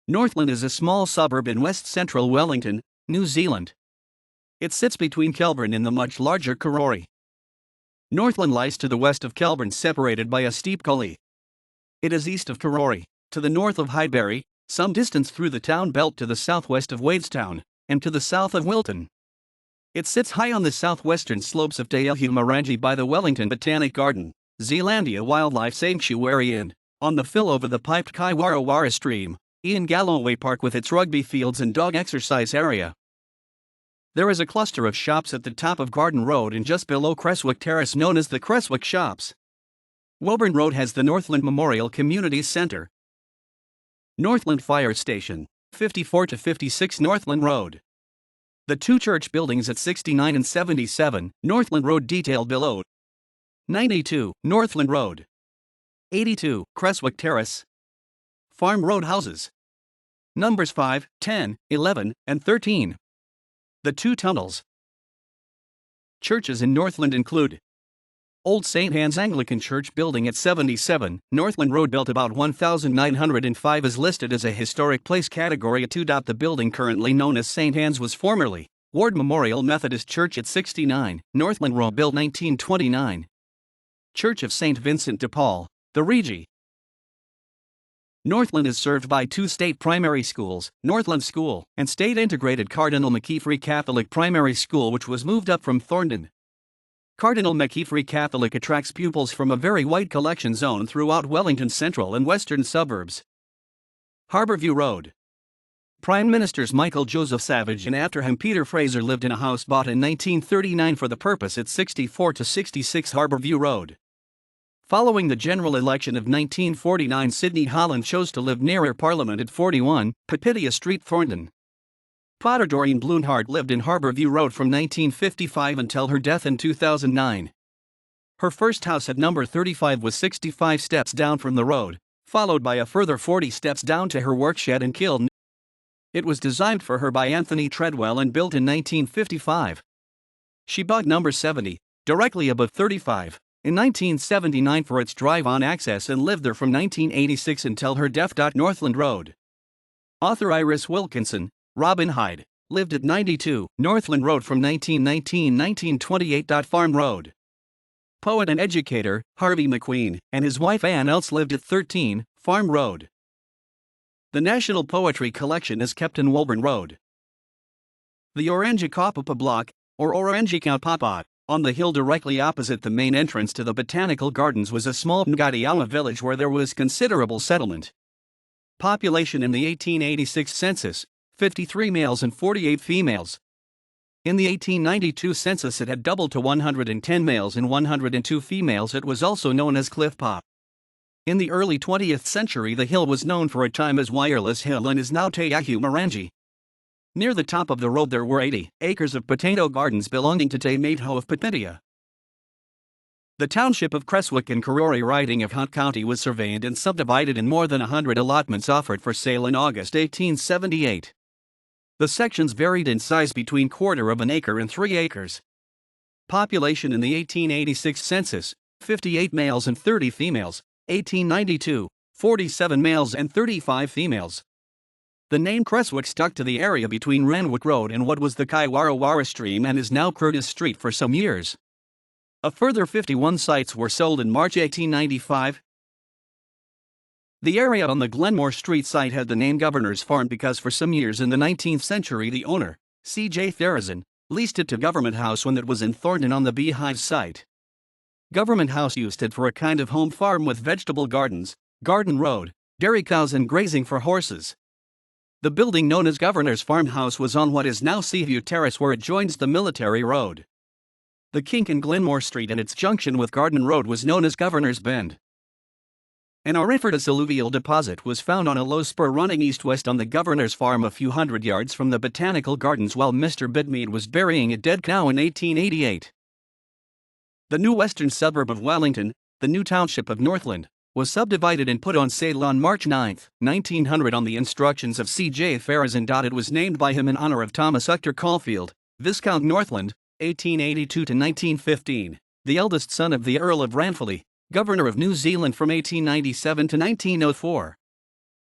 Northland is a small suburb in west-central Wellington, New Zealand. It sits between Kelburn and the much larger Karori. Northland lies to the west of Kelburn, separated by a steep gully. It is east of Karori, to the north of Highbury, some distance through the town belt to the southwest of Wadestown, and to the south of Wilton. It sits high on the southwestern slopes of Te Ahu-Marangi by the Wellington Botanic Garden, Zealandia Wildlife Sanctuary, and, on the fill over the piped Kaiwarawara stream, Ian Galloway Park with its rugby fields and dog exercise area. There is a cluster of shops at the top of Garden Road and just below Creswick Terrace known as the Creswick Shops. Welburn Road has the Northland Memorial Community Centre. Northland Fire Station, 54 to 56 Northland Road. The two church buildings at 69 and 77 Northland Road detailed below. 92 Northland Road. 82 Creswick Terrace. Farm Road houses. Numbers 5, 10, 11, and 13. The two tunnels. Churches in Northland include Old St. Anne's Anglican Church building at 77 Northland Road, built about 1905, is listed as a historic place category 2. The building currently known as St. Anne's was formerly Ward Memorial Methodist Church at 69 Northland Road, built 1929. Church of St. Vincent de Paul, the Regi. Northland is served by two state primary schools, Northland School and State Integrated Cardinal McKeefery Catholic Primary School, which was moved up from Thorndon. Cardinal McKeefery Catholic attracts pupils from a very wide collection zone throughout Wellington's central and western suburbs. Harbourview Road. Prime Ministers Michael Joseph Savage and after him Peter Fraser lived in a house bought in 1939 for the purpose at 64 to 66 Harbourview Road. Following the general election of 1949, Sidney Holland chose to live nearer Parliament at 41 Papitia Street, Thorndon. Potter Doreen Bloomhart lived in Harbourview Road from 1955 until her death in 2009. Her first house at number 35 was 65 steps down from the road, followed by a further 40 steps down to her workshed and kiln. It was designed for her by Anthony Treadwell and built in 1955. She bought number 70, directly above 35. In 1979 for its drive-on access and lived there from 1986 until her death. Northland Road. Author Iris Wilkinson, Robin Hyde, lived at 92 Northland Road from 1919-1928. Farm Road. Poet and educator Harvey McQueen and his wife Ann Elts lived at 13 Farm Road. The National Poetry Collection is kept in Welburn Road. The Orangekaupapa Block, or Orangekaupapa, on the hill directly opposite the main entrance to the Botanical Gardens, was a small Ngatiawa village where there was considerable settlement. Population in the 1886 census, 53 males and 48 females. In the 1892 census it had doubled to 110 males and 102 females. It was also known as Cliff Pop. In the early 20th century the hill was known for a time as Wireless Hill and is now Te Ahu-Marangi. Near the top of the road there were 80 acres of potato gardens belonging to Te Maitho of Papitia. The township of Creswick in Karori riding of Hunt County was surveyed and subdivided in more than 100 allotments offered for sale in August 1878. The sections varied in size between 1/4 of an acre and 3 acres. Population in the 1886 census, 58 males and 30 females, 1892, 47 males and 35 females. The name Creswick stuck to the area between Ranwick Road and what was the Kaiwarawara stream and is now Curtis Street for some years. A further 51 sites were sold in March 1895. The area on the Glenmore Street site had the name Governor's Farm because for some years in the 19th century the owner, C.J. Therazin, leased it to Government House when it was in Thorndon on the Beehive site. Government House used it for a kind of home farm with vegetable gardens, Garden Road, dairy cows and grazing for horses. The building known as Governor's Farmhouse was on what is now Seaview Terrace where it joins the Military Road. The kink in Glenmore Street and its junction with Garden Road was known as Governor's Bend. An auriferous alluvial deposit was found on a low spur running east-west on the Governor's Farm a few hundred yards from the Botanical Gardens while Mr. Bidmead was burying a dead cow in 1888. The new western suburb of Wellington, the new township of Northland, was subdivided and put on sale on March 9, 1900 on the instructions of C.J. Therazin. It was named by him in honor of Thomas Uchter Caulfield, Viscount Northland, 1882 to 1915, the eldest son of the Earl of Ranfurly, Governor of New Zealand from 1897 to 1904.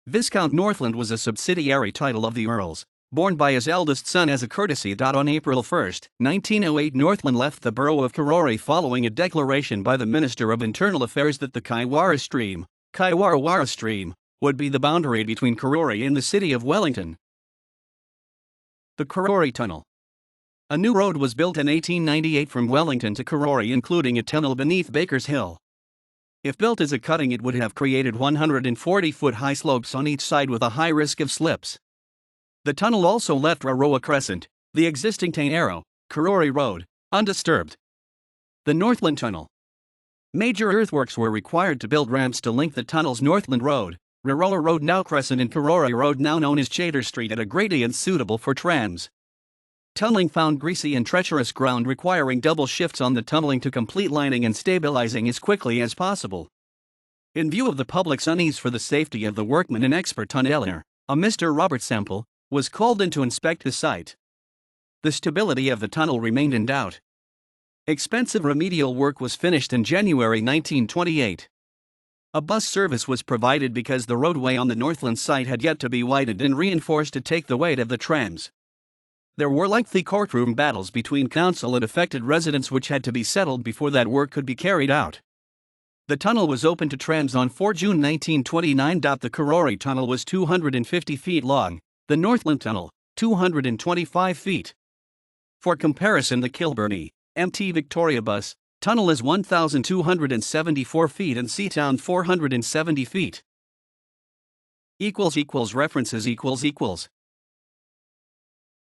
Viscount Northland was a subsidiary title of the Earls, born by his eldest son as a courtesy. On April 1, 1908, Northland left the borough of Karori following a declaration by the Minister of Internal Affairs that the Kaiwara Stream, would be the boundary between Karori and the city of Wellington. The Karori Tunnel. A new road was built in 1898 from Wellington to Karori, including a tunnel beneath Baker's Hill. If built as a cutting, it would have created 140-foot-high slopes on each side with a high risk of slips. The tunnel also left Raroa Crescent, the existing Tainaro, Karori Road, undisturbed. The Northland Tunnel. Major earthworks were required to build ramps to link the tunnel's Northland Road, Raroa Road now Crescent, and Karori Road now known as Chater Street at a gradient suitable for trams. Tunneling found greasy and treacherous ground, requiring double shifts on the tunneling to complete lining and stabilizing as quickly as possible. In view of the public's unease for the safety of the workmen, an expert tunneler, a Mr. Robert Semple, was called in to inspect the site. The stability of the tunnel remained in doubt. Expensive remedial work was finished in January 1928. A bus service was provided because the roadway on the Northland site had yet to be widened and reinforced to take the weight of the trams. There were lengthy courtroom battles between council and affected residents which had to be settled before that work could be carried out. The tunnel was open to trams on 4 June 1929. The Karori Tunnel was 250 feet long, the Northland Tunnel, 225 feet. For comparison, the Kelburn MT Victoria Bus Tunnel is 1,274 feet and Seatown 470 feet. References